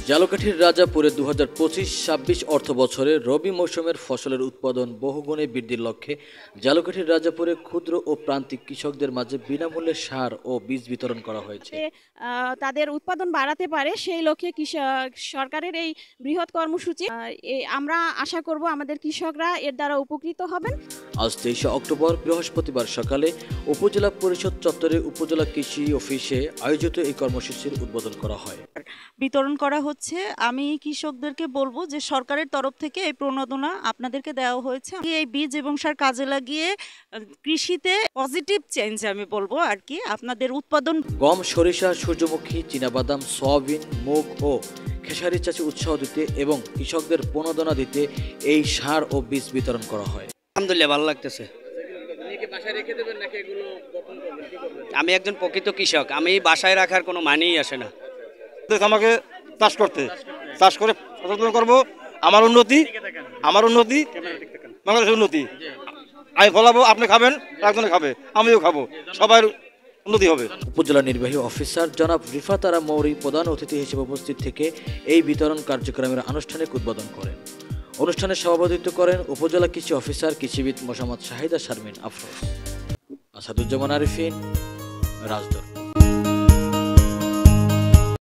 ঝালকাঠির রাজাপুরে 2025-26 অর্থ বছরে রবি মৌসুমের ফসলের উৎপাদন বহুগুণে বৃদ্ধির লক্ষ্যে ঝালকাঠির রাজাপুরে ক্ষুদ্র ও প্রান্তিক কৃষকদের মাঝে বিনামূল্যে সার ও বীজ বিতরণ করা হয়েছে। তাদের উৎপাদন বাড়াতে পারে সেই লক্ষ্যে সরকারের এই বৃহৎ কর্মসূচি আমরা আশা করব আমাদের কৃষকরা এর দ্বারা উপকৃত হবেন। আজ 23 অক্টোবর বৃহস্পতিবার সকালে উপজেলা পরিষদ চত্বরে উপজেলা কৃষি অফিসে আয়োজিত এই কর্মসূচির উদ্বোধন করা হয়। বিতরণ করা হচ্ছে। আমি কৃষকদেরকে বলবো যে সরকারের তরফ থেকে এই প্রণোদনা আপনাদেরকে দেওয়া হয়েছে। এই বীজ এবং সার কাজে লাগিয়ে কৃষিতে পজিটিভ চেঞ্জ আমি বলবো আর কি আপনাদের উৎপাদন। গম, সরিষা, সূর্যমুখী, চীনাবাদাম, সয়াবিন, মুগ ও খেসারি চাষে উৎসাহ দিতে এবং কৃষকদের প্রণোদনা দিতে এই সার ও বীজ বিতরণ করা হয়। আলহামদুলিল্লাহ ভালো লাগতেছে। আমি একজন প্রকৃত কৃষক, আমি বাসায় রাখার কোনো মানেই আসে না। আমাকে চাষ করে সচেতন করবো। আমার উন্নতি বাংলাদেশের উন্নতি। আমি ফলাবো, আপনি খাবেন, একজনে খাবে, আমিও খাবো, সবার উন্নতি হবে। উপজেলা নির্বাহী অফিসার জনাব রিফাত আরা মৌরি প্রধান অতিথি হিসেবে উপস্থিত থেকে এই বিতরণ কার্যক্রমের আনুষ্ঠানিক উদ্বোধন করেন। অনুষ্ঠানে সভাপতিত্ব করেন উপজেলা কৃষি অফিসার কৃষিবিদ মোসাম্মদ শাহিদা শারমিন আফরোজ। আসাদুজ্জামান আরিফিন, রাজদর।